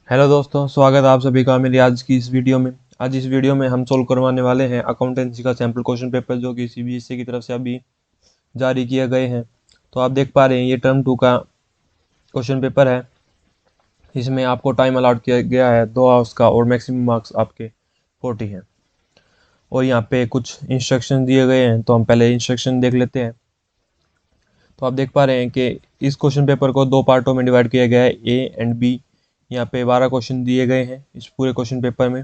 Hello दोस्तों, स्वागत है आप सभी का मेरी आज की इस वीडियो में। आज इस वीडियो में हम सोल्व करवाने वाले हैं अकाउंटेंसी का सैम्पल क्वेश्चन पेपर जो कि सीबीएसई की तरफ से अभी जारी किए गए हैं। तो आप देख पा रहे हैं ये टर्म 2 का क्वेश्चन पेपर है। इसमें आपको टाइम अलाउट किया गया है 2 आवर्स का और मैक्सिमम मार्क्स आपके 40 हैं। और यहाँ पे कुछ इंस्ट्रक्शन दिए गए हैं, तो हम पहले इंस्ट्रक्शन देख लेते हैं। तो आप देख पा रहे हैं कि इस क्वेश्चन पेपर को 2 पार्टों में डिवाइड किया गया है, ए एंड बी। यहाँ पे 12 क्वेश्चन दिए गए हैं इस पूरे क्वेश्चन पेपर में,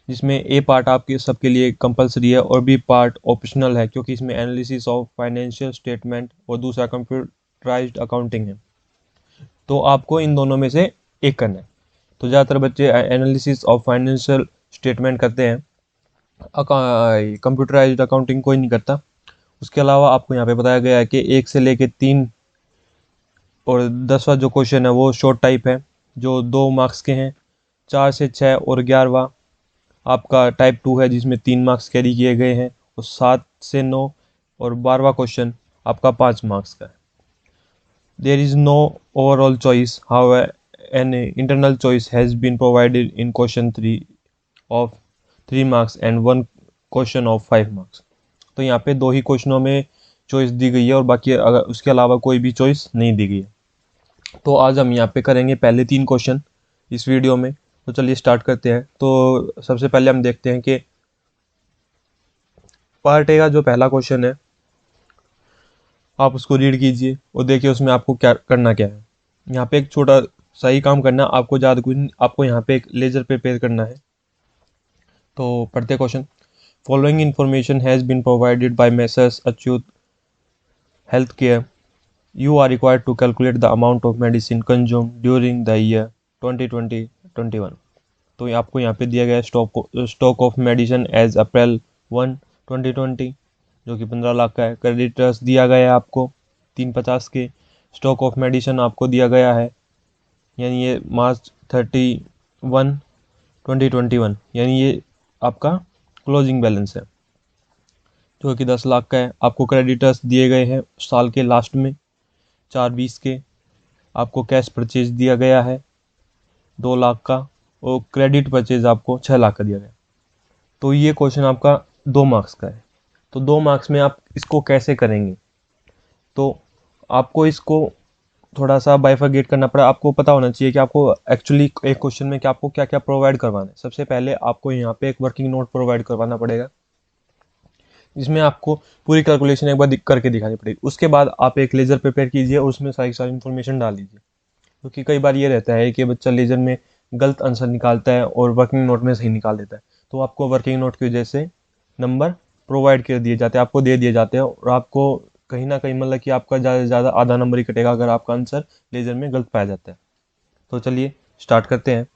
जिसमें ए पार्ट आपके सबके लिए कंपलसरी है और बी पार्ट ऑप्शनल है, क्योंकि इसमें एनालिसिस ऑफ फाइनेंशियल स्टेटमेंट और दूसरा कंप्यूटराइज्ड अकाउंटिंग है। तो आपको इन दोनों में से एक करना है। तो ज़्यादातर बच्चे एनालिसिस ऑफ फाइनेंशियल स्टेटमेंट करते हैं, कंप्यूटराइज्ड अकाउंटिंग कोई नहीं करता। उसके अलावा आपको यहाँ पे बताया गया है कि 1 से लेके 3 और 10वां जो क्वेश्चन है वो शॉर्ट टाइप है, जो 2 मार्क्स के हैं। 4 से 6 और 11वां आपका टाइप 2 है, जिसमें 3 मार्क्स कैरी किए गए हैं। और 7 से 9 और 12वां क्वेश्चन आपका 5 मार्क्स का है। There is no overall choice, how an internal choice has been provided in question 3 of 3 marks and 1 question of 5 marks. तो यहाँ पे 2 ही क्वेश्चनों में चॉइस दी गई है और बाकी अगर उसके अलावा कोई भी चॉइस नहीं दी गई है। तो आज हम यहाँ पे करेंगे पहले 3 क्वेश्चन इस वीडियो में। तो चलिए स्टार्ट करते हैं। तो सबसे पहले हम देखते हैं कि पार्ट ए का जो पहला क्वेश्चन है, आप उसको रीड कीजिए और देखिए उसमें आपको क्या करना क्या है। यहाँ पे एक छोटा सा ही काम करना है, आपको ज़्यादा कुछ नहीं, आपको यहाँ पे एक लेजर प्रिपेयर करना है। तो पढ़ते question. Following information has been provided by messrs Achyut health care. You are required to calculate the amount of medicine consume during the year 2020-21। तो आपको यहाँ पे दिया गया है stock of medicine as April 1 2020, जो कि 15 लाख का है। क्रेडिटर्स दिया गया है आपको 350 के। स्टॉक ऑफ मेडिसिन आपको दिया गया है, यानी ये March 31 2021, यानी ये आपका क्लोजिंग बैलेंस है, जो कि 10 लाख का है। आपको क्रेडिटर्स दिए गए हैं साल के लास्ट में 4/20 के। आपको कैश परचेज दिया गया है 2 लाख का, और क्रेडिट परचेज आपको 6 लाख का दिया गया। तो ये क्वेश्चन आपका 2 मार्क्स का है। तो 2 मार्क्स में आप इसको कैसे करेंगे? तो आपको इसको थोड़ा सा बाइफरगेट करना पड़ा। आपको पता होना चाहिए कि आपको एक्चुअली एक क्वेश्चन में क्या आपको क्या क्या प्रोवाइड करवाना है। सबसे पहले आपको यहाँ पे एक वर्किंग नोट प्रोवाइड करवाना पड़ेगा, जिसमें आपको पूरी कैलकुलेशन एक बार करके दिखानी पड़ेगी। उसके बाद आप एक लेजर प्रिपेयर कीजिए और उसमें सारी सारी इन्फॉर्मेशन डाल दीजिए, क्योंकि कई बार ये रहता है कि बच्चा लेजर में गलत आंसर निकालता है और वर्किंग नोट में सही निकाल देता है। तो आपको वर्किंग नोट की वजह से नंबर प्रोवाइड कर दिए जाते हैं, आपको दे दिए जाते हैं, और आपको कहीं ना कहीं मतलब कि आपका ज़्यादा से ज़्यादा आधा नंबर ही कटेगा अगर आपका आंसर लेजर में गलत पाया जाता है। तो चलिए स्टार्ट करते हैं।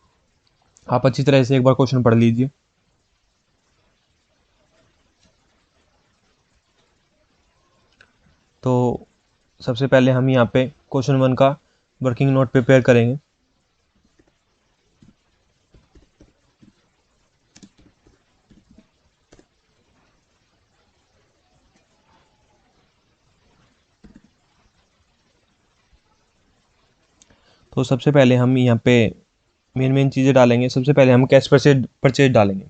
आप अच्छी तरह से एक बार क्वेश्चन पढ़ लीजिए। तो सबसे पहले हम यहाँ पे क्वेश्चन 1 का वर्किंग नोट प्रिपेयर करेंगे। तो सबसे पहले हम यहाँ पे मेन मेन चीज़ें डालेंगे। सबसे पहले हम कैश परचेज परचेज डालेंगे।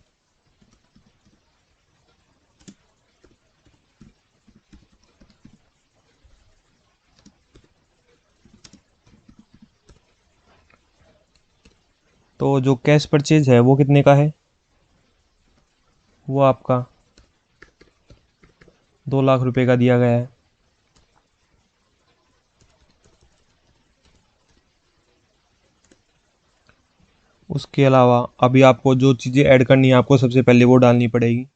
तो जो कैश परचेज है वो कितने का है? वो आपका 2 लाख रुपए का दिया गया है। उसके अलावा अभी आपको जो चीज़ें ऐड करनी है, आपको सबसे पहले वो डालनी पड़ेगी।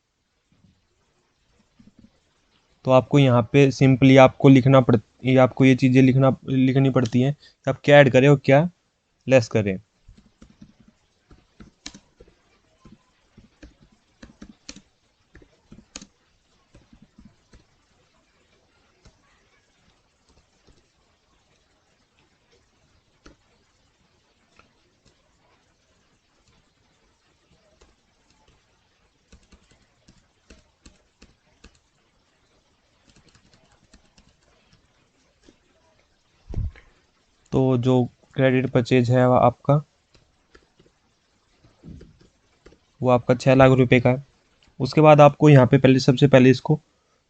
तो आपको यहाँ पे सिंपली आपको लिखना पड़ ये आपको ये चीज़ें लिखनी पड़ती हैं कि आप क्या ऐड करें और क्या लेस करें। तो जो क्रेडिट परचेज है वो आपका वो आपका 6 लाख रुपए का है। उसके बाद आपको यहाँ पे पहले सबसे पहले इसको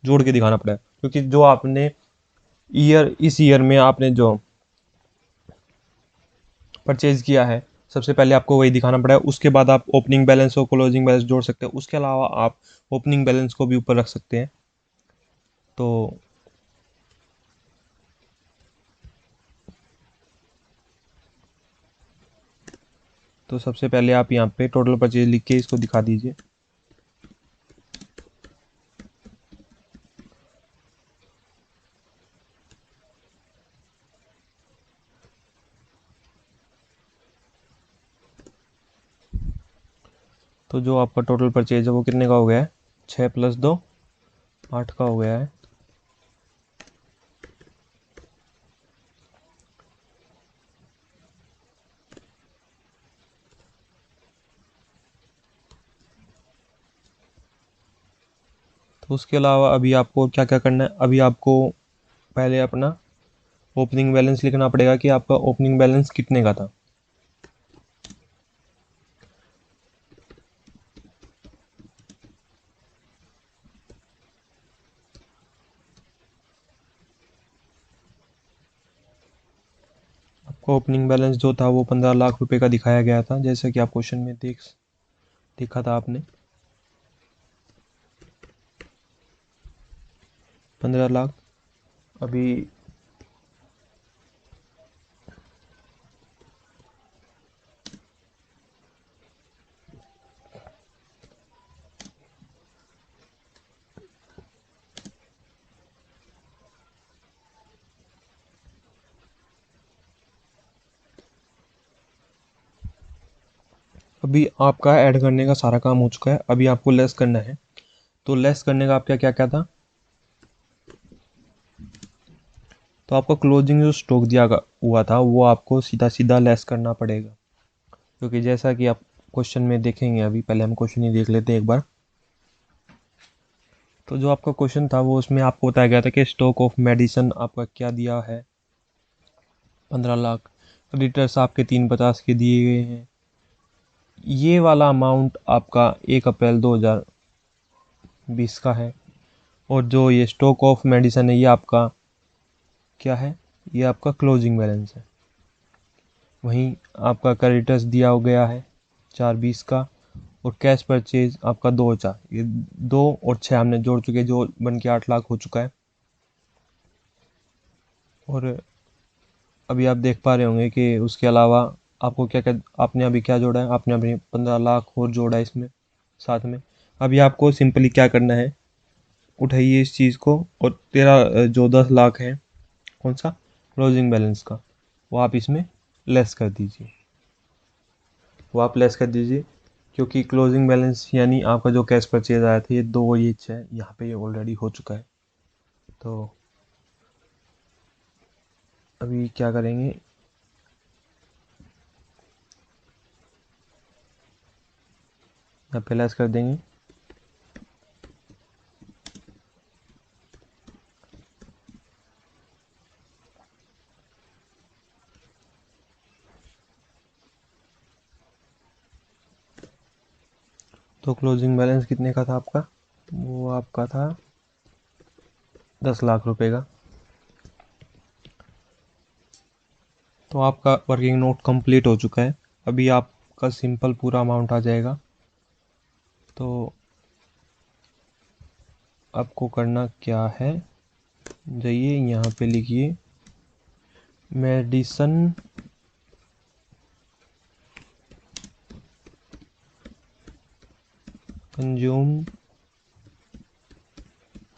जोड़ के दिखाना पड़ेगा, क्योंकि जो आपने इस ईयर में आपने जो परचेज किया है सबसे पहले आपको वही दिखाना पड़ेगा। उसके बाद आप ओपनिंग बैलेंस और क्लोजिंग बैलेंस जोड़ सकते हैं। उसके अलावा आप ओपनिंग बैलेंस को भी ऊपर रख सकते हैं। तो सबसे पहले आप यहाँ पे टोटल परचेज लिख के इसको दिखा दीजिए। तो जो आपका टोटल परचेज है वो कितने का हो गया है? 6 + 2 8 का हो गया है। तो उसके अलावा अभी आपको क्या क्या करना है? अभी आपको पहले अपना ओपनिंग बैलेंस लिखना पड़ेगा कि आपका ओपनिंग बैलेंस कितने का था। आपका ओपनिंग बैलेंस जो था वो 15 लाख रुपए का दिखाया गया था, जैसा कि आप क्वेश्चन में देखा था आपने। 15 लाख। अभी आपका ऐड करने का सारा काम हो चुका है। अभी आपको लेस करना है। तो लेस करने का आपका क्या क्या था? तो आपका क्लोजिंग जो स्टॉक हुआ था वो आपको सीधा सीधा लेस करना पड़ेगा, क्योंकि जैसा कि आप क्वेश्चन में देखेंगे। अभी पहले हम क्वेश्चन ही देख लेते हैं एक बार। तो जो आपका क्वेश्चन था वो उसमें आपको बताया गया था कि स्टॉक ऑफ मेडिसिन आपका क्या दिया है, 15 लाख। क्रेडिटर्स आपके 350 के दिए गए हैं। ये वाला अमाउंट आपका 1 अप्रैल 2020 का है। और जो ये स्टॉक ऑफ मेडिसिन है ये आपका क्या है? ये आपका क्लोजिंग बैलेंस है। वहीं आपका क्रेडिटर्स दिया हो गया है 4/20 का। और कैश परचेज आपका 2 4, ये 2 और 6 हमने जोड़ चुके, जो बन के 8 लाख हो चुका है। और अभी आप देख पा रहे होंगे कि उसके अलावा आपको क्या क्या आपने अभी क्या जोड़ा है। आपने अभी 15 लाख और जोड़ा है इसमें साथ में। अभी आपको सिंपली क्या करना है, उठाइए इस चीज़ को और तेरा जो 10 लाख है कौन सा क्लोजिंग बैलेंस का, वो आप इसमें लेस कर दीजिए। वो आप लेस कर दीजिए, क्योंकि क्लोजिंग बैलेंस यानी आपका जो कैश परचेज आया था ये 2 और ये 6 यहाँ पे ये ऑलरेडी हो चुका है। तो अभी क्या करेंगे, यहाँ पे लेस कर देंगे। तो क्लोजिंग बैलेंस कितने का था आपका? वो आपका था 10 लाख रुपए का। तो आपका वर्किंग नोट कंप्लीट हो चुका है। अभी आपका सिंपल पूरा अमाउंट आ जाएगा। तो आपको करना क्या है, जाइए यहाँ पे लिखिए medicine consume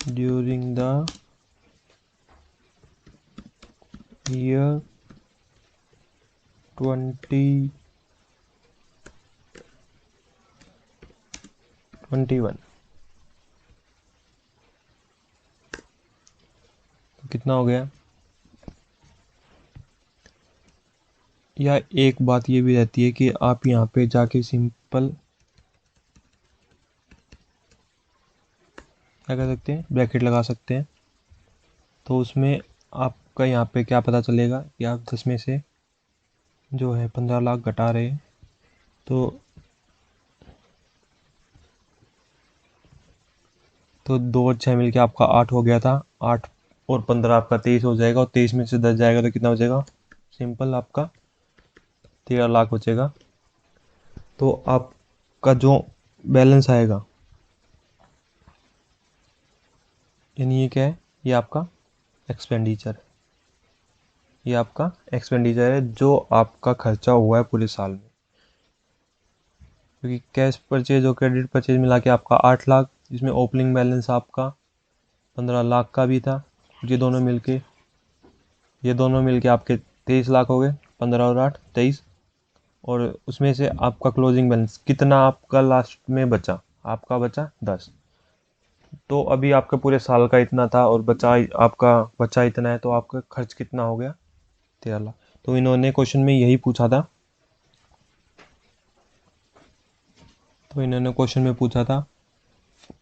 during the year 2021। तो कितना हो गया? या एक बात ये भी रहती है कि आप यहाँ पे जाके सिंपल क्या कर सकते हैं, ब्रैकेट लगा सकते हैं। तो उसमें आपका यहाँ पे क्या पता चलेगा कि आप 10 में से जो है 15 लाख घटा रहे हैं। तो तो 2 और 6 मिलके आपका 8 हो गया था। 8 और 15 आपका 23 हो जाएगा, और 23 में से 10 जाएगा तो कितना बचेगा? सिंपल आपका 13 लाख बचेगा। तो आपका जो बैलेंस आएगा, यानी ये क्या है? ये आपका एक्सपेंडिचर है। ये आपका एक्सपेंडिचर है जो आपका खर्चा हुआ है पूरे साल में, क्योंकि कैश परचेज और क्रेडिट परचेज मिला के आपका 8 लाख, जिसमें ओपनिंग बैलेंस आपका 15 लाख का भी था। ये दोनों मिलके आपके 23 लाख हो गए। 15 और 8 23। और उसमें से आपका क्लोजिंग बैलेंस कितना आपका लास्ट में बचा? आपका बचा 10। तो अभी आपका पूरे साल का इतना था और आपका बचा इतना है, तो आपका खर्च कितना हो गया? 13 लाख। तो इन्होंने क्वेश्चन में यही पूछा था।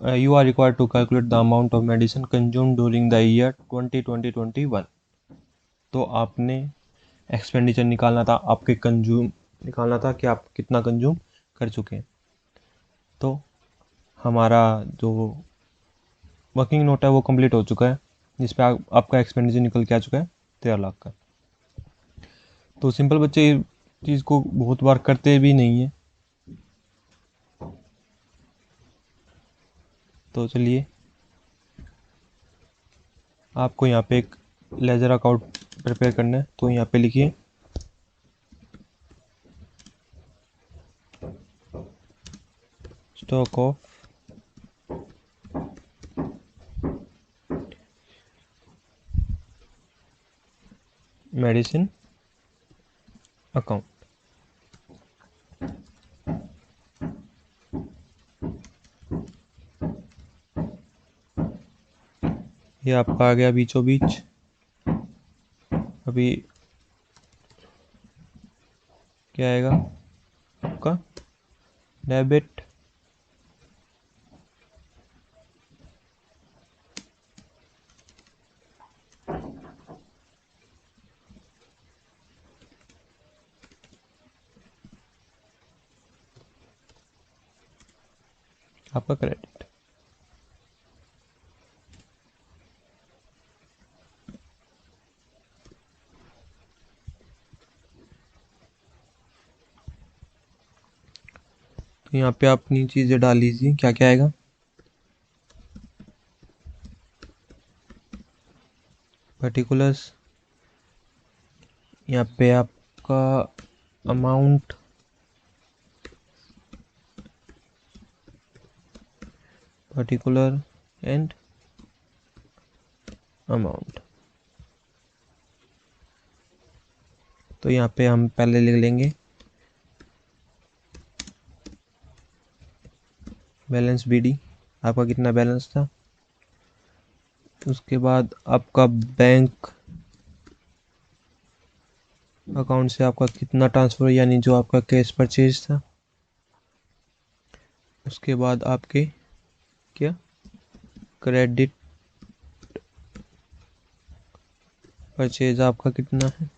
You are required to calculate the amount of medicine consume during the year 2020-21। तो आपने एक्सपेंडिचर निकालना था, आपके कंज्यूम निकालना था कि आप कितना कंज्यूम कर चुके हैं। तो हमारा जो वर्किंग नोट है वो कंप्लीट हो चुका है, जिस पे आपका एक्सपेंडिचर निकल के आ चुका है 13 लाख का। तो सिंपल बच्चे इस चीज़ को बहुत बार करते भी नहीं है। तो चलिए, आपको यहाँ पे एक लेजर अकाउंट प्रिपेयर करना है। तो यहाँ पे लिखिए स्टॉक ऑफ मेडिसिन अकाउंट। ये आपका आ गया बीचों बीच। अभी क्या आएगा आपका? डेबिट आपका क्रेडिट। तो यहाँ पे अपनी चीज़ें डाल लीजिए, क्या क्या आएगा। पर्टिकुलर्स, यहाँ पे आपका अमाउंट, पर्टिकुलर एंड अमाउंट। तो यहाँ पे हम पहले लिख लेंगे बैलेंस BD, आपका कितना बैलेंस था। उसके बाद आपका बैंक अकाउंट से आपका कितना ट्रांसफ़र, यानी जो आपका कैश परचेज था। उसके बाद आपके क्या क्रेडिट परचेज आपका कितना है,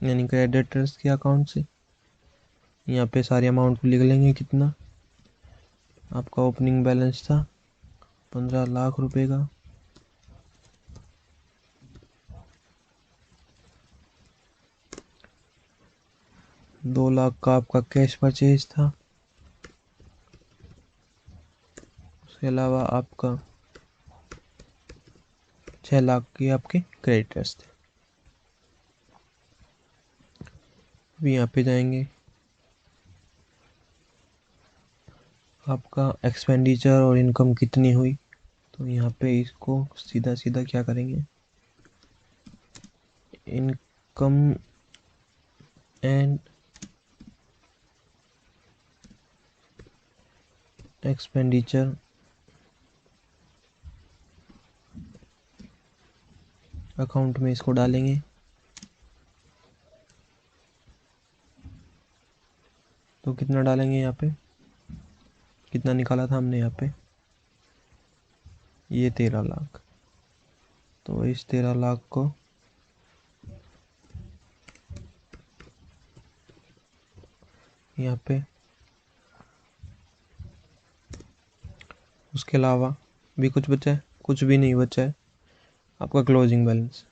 यानी क्रेडिटर्स के अकाउंट से। यहाँ पे सारे अमाउंट लिख लेंगे कितना आपका ओपनिंग बैलेंस था, 15 लाख रुपए का। दो लाख का आपका कैश परचेज था। उसके अलावा आपका 6 लाख के आपके क्रेडिटर्स थे। अभी यहाँ पे जाएंगे, आपका एक्सपेंडिचर और इनकम कितनी हुई। तो यहाँ पे इसको सीधा सीधा क्या करेंगे, इनकम एंड एक्सपेंडिचर अकाउंट में इसको डालेंगे। तो कितना डालेंगे यहाँ पे, कितना निकाला था हमने यहाँ पे, ये 13 लाख। तो इस 13 लाख को यहाँ पे, उसके अलावा भी कुछ बचा है? कुछ भी नहीं बचा है। आपका क्लोजिंग बैलेंस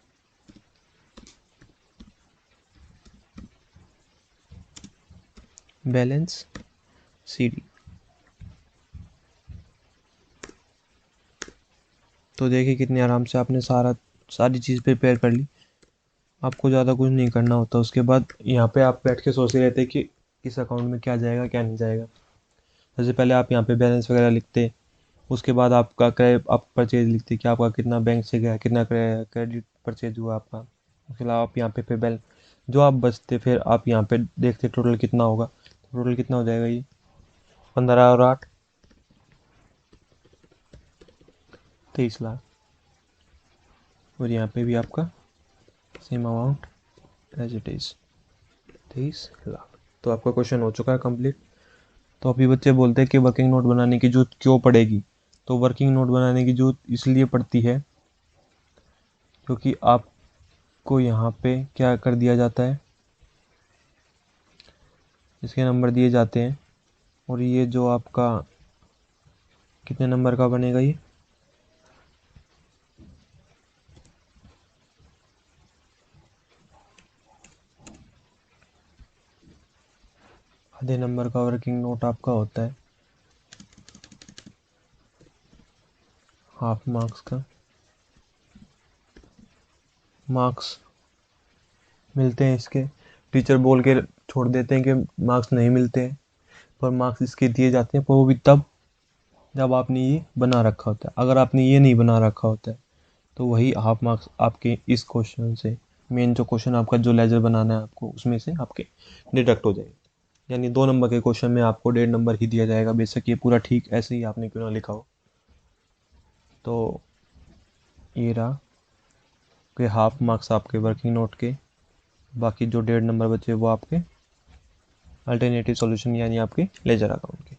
बैलेंस CD। तो देखिए कितने आराम से आपने सारी चीज़ प्रिपेयर कर ली। आपको ज़्यादा कुछ नहीं करना होता। उसके बाद यहाँ पे आप बैठ के सोचते रहते कि इस अकाउंट में क्या जाएगा क्या नहीं जाएगा। सबसे पहले आप यहाँ पे बैलेंस वगैरह लिखते, उसके बाद आपका आप परचेज लिखते कि आपका कितना बैंक से गया, कितना क्रेडिट परचेज हुआ आपका। उसके अलावा आप यहाँ पे बैलेंस जो आप बचते, फिर आप यहाँ पे देखते टोटल कितना होगा। टोटल कितना हो जाएगा ये 15 और 8 23 लाख। और यहाँ पे भी आपका same amount as it is 23 lakh. तो आपका क्वेश्चन हो चुका है कंप्लीट। तो अभी बच्चे बोलते हैं कि वर्किंग नोट बनाने की जरूरत क्यों पड़ेगी। तो वर्किंग नोट बनाने की जरूरत इसलिए पड़ती है क्योंकि आपको यहाँ पे क्या कर दिया जाता है, इसके नंबर दिए जाते हैं। और ये जो आपका कितने नंबर का बनेगा, ये आधे नंबर का वर्किंग नोट आपका होता है, हाफ मार्क्स का। मार्क्स मिलते हैं इसके, टीचर बोल के छोड़ देते हैं कि मार्क्स नहीं मिलते हैं, पर मार्क्स इसके दिए जाते हैं, पर वो भी तब जब आपने ये बना रखा होता है। अगर आपने ये नहीं बना रखा होता है तो वही हाफ मार्क्स आपके इस क्वेश्चन से, मेन जो क्वेश्चन आपका जो लेजर बनाना है आपको, उसमें से आपके डिडक्ट हो जाएगा। यानी 2 नंबर के क्वेश्चन में आपको 1.5 नंबर ही दिया जाएगा, बेशक ये पूरा ठीक ऐसे ही आपने क्यों ना लिखा हो। तो ये रहा कि हाफ मार्क्स आपके वर्किंग नोट के, बाकी जो 1.5 नंबर बचे वो आपके अल्टरनेटिव सॉल्यूशन यानी आपके लेजर अकाउंट के।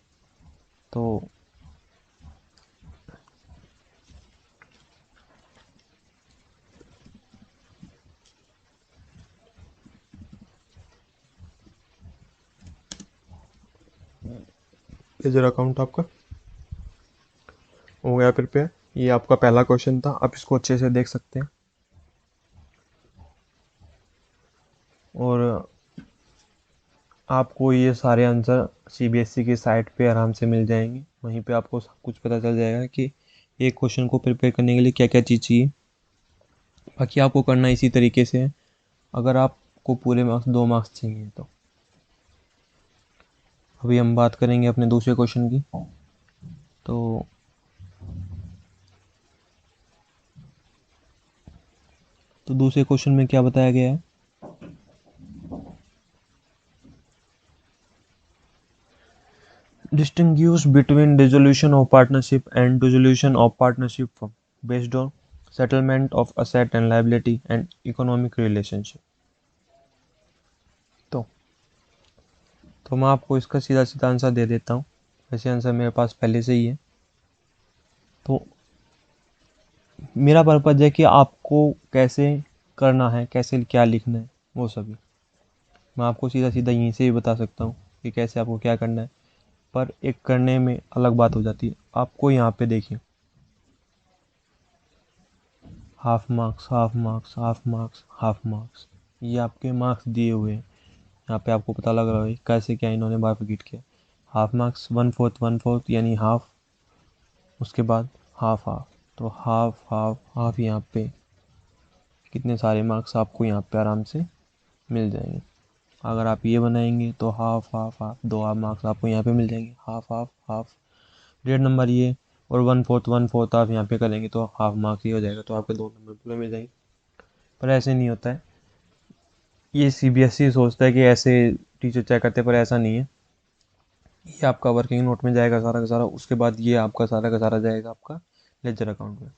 तो लेजर अकाउंट आपका हो गया प्रिपेयर। ये आपका पहला क्वेश्चन था, आप इसको अच्छे से देख सकते हैं। और आपको ये सारे आंसर CBSE की साइट पे आराम से मिल जाएंगे। वहीं पे आपको सब कुछ पता चल जाएगा कि एक क्वेश्चन को प्रिपेयर करने के लिए क्या क्या चीज़ चाहिए। बाकी आपको करना इसी तरीके से है। अगर आपको पूरे मार्क्स 2 मार्क्स चाहिए तो अभी हम बात करेंगे अपने दूसरे क्वेश्चन की। तो दूसरे क्वेश्चन में क्या बताया गया है, distinguish between dissolution of partnership and dissolution of partnership based on settlement of asset and liability and economic relationship। तो मैं आपको इसका सीधा सीधा आंसर दे देता हूँ। वैसे आंसर मेरे पास पहले से ही है। तो मेरा पर्पज़ है कि आपको कैसे करना है, कैसे क्या लिखना है, वो सभी मैं आपको सीधा सीधा यहीं से ही बता सकता हूँ कि कैसे आपको क्या करना है। पर एक करने में अलग बात हो जाती है। आपको यहाँ पे देखिए half marks half marks half marks half marks, ये आपके मार्क्स दिए हुए हैं। यहाँ पे आपको पता लग रहा है कैसे क्या इन्होंने बारफिकेट किया। हाफ मार्क्स 1/4 यानी हाफ, उसके बाद हाफ हाफ, तो हाफ हाफ हाफ यहाँ पे कितने सारे मार्क्स आपको यहाँ पे आराम से मिल जाएंगे। अगर आप ये बनाएंगे तो half half half 2 half marks आपको यहाँ पे मिल जाएंगे। हाफ हाफ हाफ 1.5 नंबर ये, और 1/4 आप यहाँ पे करेंगे तो हाफ मार्क्स ये हो जाएगा, तो आपके 2 नंबर पूरे मिल जाएंगे। पर ऐसे नहीं होता है। ये CBSE सोचता है कि ऐसे टीचर चेक करते, पर ऐसा नहीं है। ये आपका वर्किंग नोट में जाएगा सारा का सारा, उसके बाद ये आपका सारा का सारा जाएगा आपका लेजर अकाउंट में।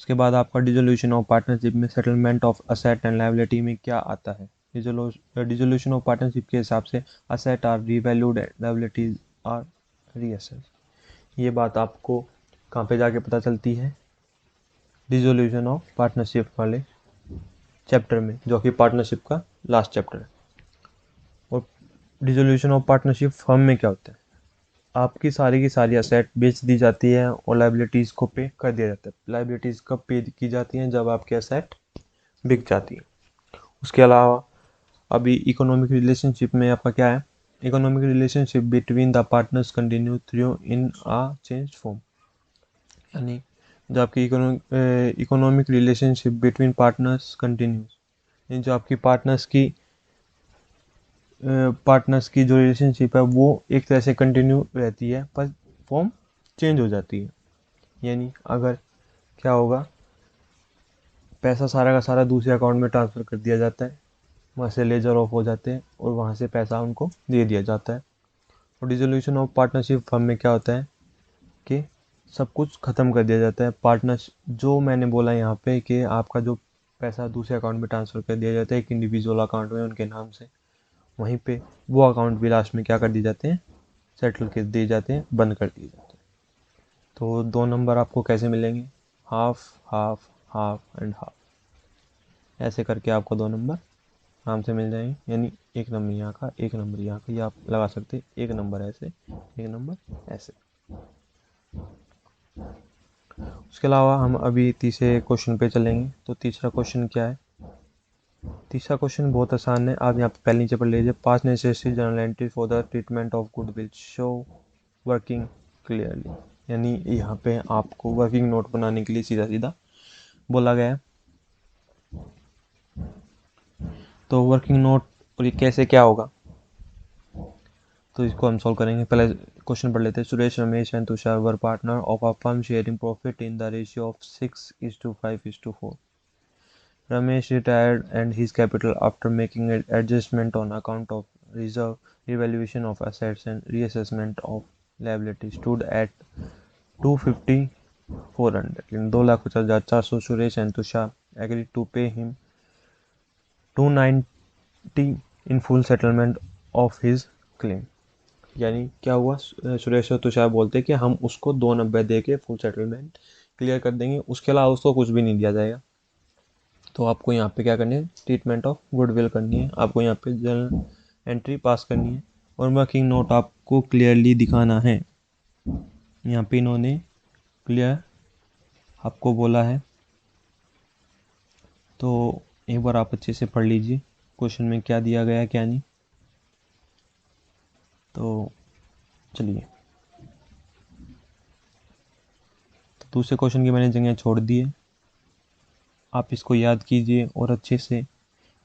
उसके बाद आपका डिसोल्यूशन ऑफ पार्टनरशिप में settlement of asset and liability में क्या आता है। डिसोल्यूशन ऑफ पार्टनरशिप के हिसाब से asset are revalued, liabilities are reassessed. ये बात आपको कहाँ पे जाके पता चलती है, डिसोल्यूशन ऑफ पार्टनरशिप वाले चैप्टर में, जो कि पार्टनरशिप का लास्ट चैप्टर है। और डिसोल्यूशन ऑफ पार्टनरशिप फर्म में क्या होता है, आपकी सारी की सारी असेट बेच दी जाती है और लाइबिलिटीज़ को पे कर दिया जाता है। लाइबिलिटीज़ कब पे की जाती हैं? जब आपकी असेट बिक जाती है। उसके अलावा अभी इकोनॉमिक रिलेशनशिप में आपका क्या है? Economic relationship between the partners continue through in a change form, यानी जो आपकी economic relationship between partners continues, जो आपकी पार्टनर्स की जो रिलेशनशिप है वो एक तरह से कंटिन्यू रहती है, पर फॉर्म चेंज हो जाती है। यानी अगर क्या होगा, पैसा सारा का सारा दूसरे अकाउंट में ट्रांसफ़र कर दिया जाता है, वहाँ से लेजर ऑफ हो जाते हैं और वहाँ से पैसा उनको दे दिया जाता है। और डिसोल्यूशन ऑफ पार्टनरशिप फर्म में क्या होता है कि सब कुछ ख़त्म कर दिया जाता है। पार्टनर्स जो मैंने बोला यहाँ पे कि आपका जो पैसा दूसरे अकाउंट में ट्रांसफ़र कर दिया जाता है एक इंडिविजुअल अकाउंट में उनके नाम से, वहीं पे वो अकाउंट भी लास्ट में क्या कर दिए जाते हैं? सेटल कर दिए जाते हैं, बंद कर दिए जाते हैं। तो 2 नंबर आपको कैसे मिलेंगे? Half half half and half, ऐसे करके आपको 2 नंबर आराम से मिल जाएंगे। यानी 1 नंबर यहाँ का, 1 नंबर यहाँ का, ये आप लगा सकते हैं। 1 नंबर ऐसे, 1 नंबर ऐसे। उसके अलावा हम अभी तीसरे क्वेश्चन पे चलेंगे। तो तीसरा क्वेश्चन क्या है? तीसरा क्वेश्चन बहुत आसान है, आप यहाँ पे पहले नीचे पढ़ लीजिए। पास necessary journal entry for the treatment of goodwill show working clearly, यानी यहाँ पे आपको वर्किंग नोट बनाने के लिए सीधा सीधा बोला गया है। तो वर्किंग नोट और ये कैसे क्या होगा, तो इसको हम सॉल्व करेंगे। पहले क्वेश्चन पढ़ लेते हैं। Suresh, Ramesh and Tushar were partner of a firm sharing profit in the ratio of 6:5:4. Ramesh retired and his capital, after making an adjustment on account of reserve, revaluation of assets and reassessment of liabilities, stood at 250,400. In 2,50,400, Suresh and Tushar agreed to pay him 290 in full settlement of his claim. यानी क्या हुआ, सुरेश और तुषार बोलते हैं कि हम उसको 290 दे के फुल सेटलमेंट क्लियर कर देंगे, उसके अलावा उसको कुछ भी नहीं दिया जाएगा। तो आपको यहाँ पे क्या करनी है? ट्रीटमेंट ऑफ गुडविल करनी है, आपको यहाँ पे जर्नल एंट्री पास करनी है और वर्किंग नोट आपको क्लियरली दिखाना है। यहाँ पे इन्होंने क्लियर आपको बोला है, तो एक बार आप अच्छे से पढ़ लीजिए क्वेश्चन में क्या दिया गया है क्या नहीं। तो चलिए, तो दूसरे क्वेश्चन की मैंने जगह छोड़ दी है, आप इसको याद कीजिए और अच्छे से।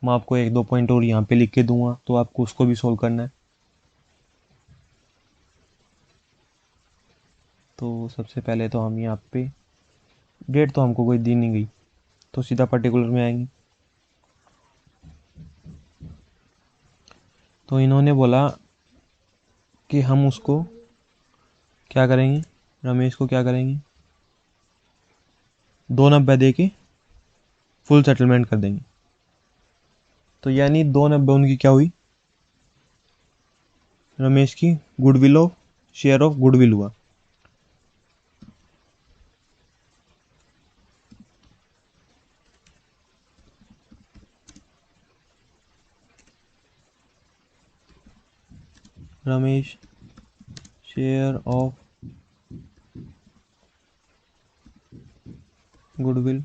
मैं आपको 1-2 पॉइंट और यहाँ पे लिख के दूंगा, तो आपको उसको भी सोल्व करना है। तो सबसे पहले तो हम यहाँ पे डेट तो हमको कोई दी नहीं गई, तो सीधा पर्टिकुलर में आएंगे। तो इन्होंने बोला कि हम उसको क्या करेंगे, रमेश को क्या करेंगे, 290 दे के फुल सेटलमेंट कर देंगे। तो यानी 290 उनकी क्या हुई? रमेश की goodwill of share of goodwill हुआ। रमेश शेयर ऑफ गुडविल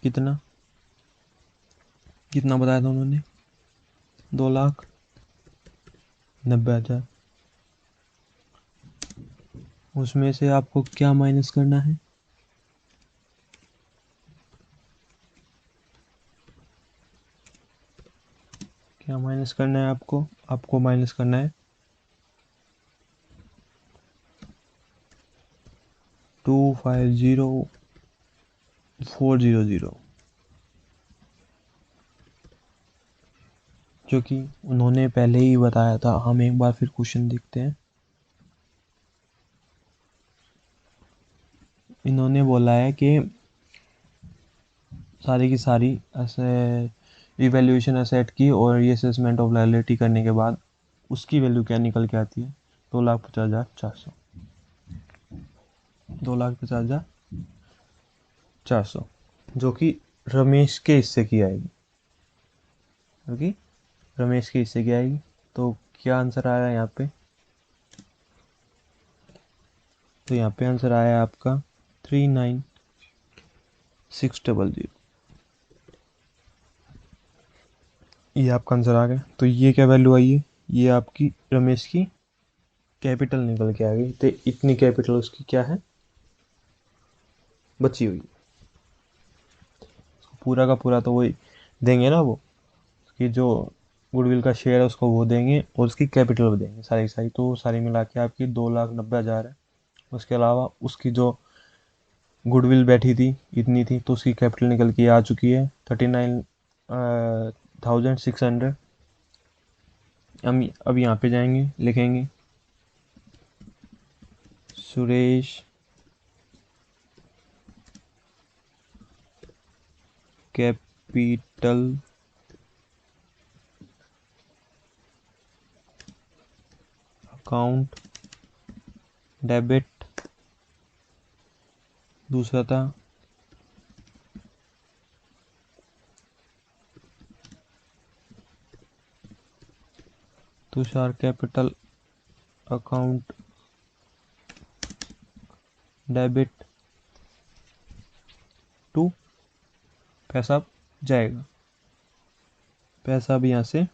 कितना कितना बताया था उन्होंने? 2,90,000। उसमें से आपको क्या माइनस करना है? क्या माइनस करना है आपको? आपको माइनस करना है 250,400, जो कि उन्होंने पहले ही बताया था। हम एक बार फिर क्वेश्चन देखते हैं। इन्होंने बोला है कि सारी की सारी इवैल्यूएशन असेट की और रीअसेसमेंट ऑफ लायबिलिटी करने के बाद उसकी वैल्यू क्या निकल के आती है? 2,50,400, 2,50,400, जो कि रमेश के हिस्से की आएगी, क्योंकि रमेश के हिस्से की आएगी। तो क्या आंसर आ रहा है यहाँ पे? तो यहाँ पे आंसर आया आपका 39600। ये आपका आंसर आ गया। तो ये क्या वैल्यू आई है? ये आपकी रमेश की कैपिटल निकल के आ गई। तो इतनी कैपिटल उसकी क्या है, बची हुई। पूरा का पूरा तो वही देंगे ना, वो कि जो गुडविल का शेयर है उसको वो देंगे और उसकी कैपिटल भी देंगे सारी की सारी। तो सारी मिला के आपकी 2,90,000 है। उसके अलावा उसकी जो गुडविल बैठी थी इतनी थी, तो उसकी कैपिटल निकल के आ चुकी है 39,600। हम अब यहाँ पे जाएंगे, लिखेंगे सुरेश कैपिटल अकाउंट डेबिट। दूसरा था Tushar capital account debit to. पैसा जाएगा, पैसा भी यहाँ से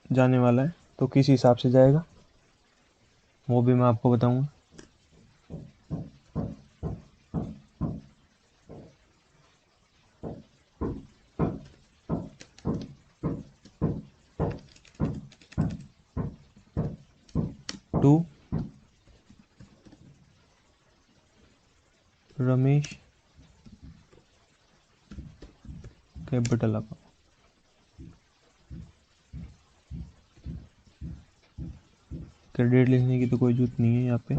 जाने वाला है। तो किस हिसाब से जाएगा वो भी मैं आपको बताऊंगा। To Ramesh capital account. Credit लिखने की तो कोई जरूरत नहीं है यहाँ पे।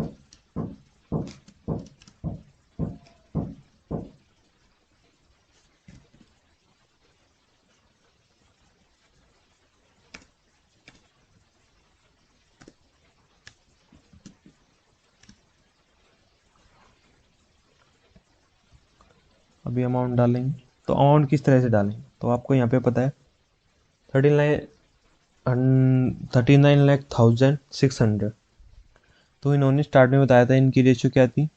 अभी अमाउंट डालेंगे। तो अमाउंट किस तरह से डालेंगे, तो आपको यहाँ पे पता है 39,600। तो इन्होंने स्टार्ट में बताया था इनकी रेशियो क्या थी,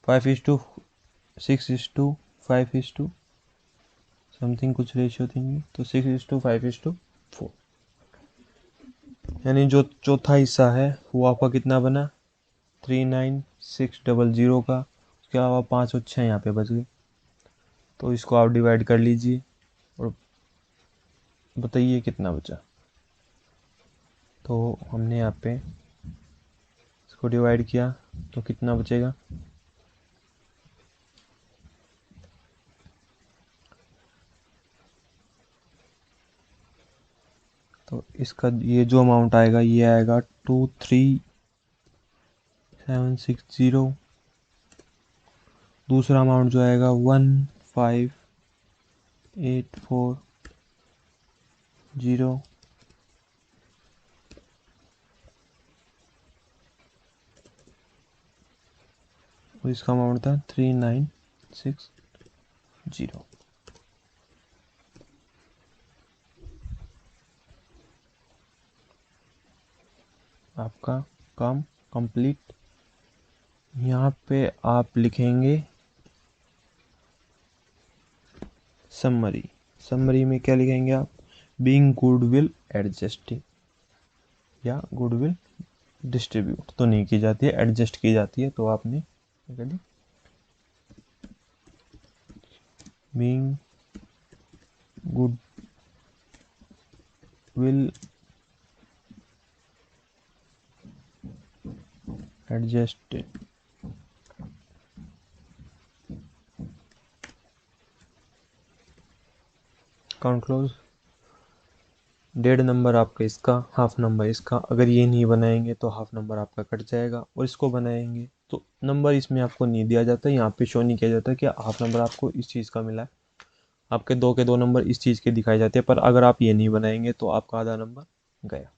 5:6:5 समथिंग कुछ रेशियो थी इनकी। तो 6:5:4, यानी जो चौथा हिस्सा है वो आपका कितना बना, 39,600 का। उसके अलावा 5 और 6 यहाँ पे बच गए। तो इसको आप डिवाइड कर लीजिए और बताइए कितना बचा। तो हमने यहाँ पे इसको डिवाइड किया तो कितना बचेगा, तो इसका ये जो अमाउंट आएगा ये आएगा 23,760। दूसरा अमाउंट जो आएगा 15,840। और इसका अमाउंट था 3960। आपका काम कंप्लीट। यहाँ पे आप लिखेंगे समरी। समरी में क्या लिखेंगे आप, बीइंग गुडविल एडजस्टिंग या गुडविल डिस्ट्रीब्यूट तो नहीं की जाती है, एडजस्ट की जाती है। तो आपने being goodwill adjusted. Count close. 1.5 number आपका इसका, हाफ नंबर इसका। अगर ये नहीं बनाएंगे तो हाफ नंबर आपका कट जाएगा, और इसको बनाएंगे तो नंबर इसमें आपको नहीं दिया जाता, यहाँ पे शो नहीं किया जाता कि हाफ नंबर आपको इस चीज़ का मिला है। आपके 2 के 2 नंबर इस चीज़ के दिखाए जाते हैं। पर अगर आप ये नहीं बनाएंगे तो आपका आधा नंबर गया।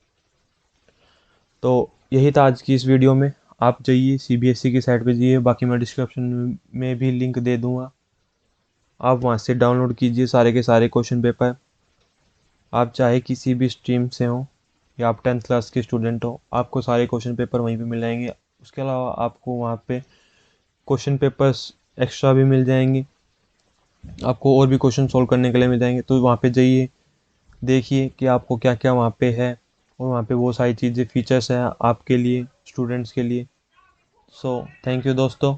तो यही था आज की इस वीडियो में। आप जाइए CBSE की साइट पे जाइए, बाकी मैं डिस्क्रिप्शन में भी लिंक दे दूँगा। आप वहाँ से डाउनलोड कीजिए सारे के सारे क्वेश्चन पेपर। आप चाहे किसी भी स्ट्रीम से हो या आप 10th क्लास के स्टूडेंट हो, आपको सारे क्वेश्चन पेपर वहीं पे मिल जाएंगे। उसके अलावा आपको वहाँ पे क्वेश्चन पेपर्स एक्स्ट्रा भी मिल जाएंगे, आपको और भी क्वेश्चन सॉल्व करने के लिए मिल जाएंगे। तो वहाँ पे जाइए, देखिए कि आपको क्या क्या वहाँ पे है, और वहाँ पे वो सारी चीज़ें फीचर्स हैं आपके लिए, स्टूडेंट्स के लिए। सो थैंक यू दोस्तों।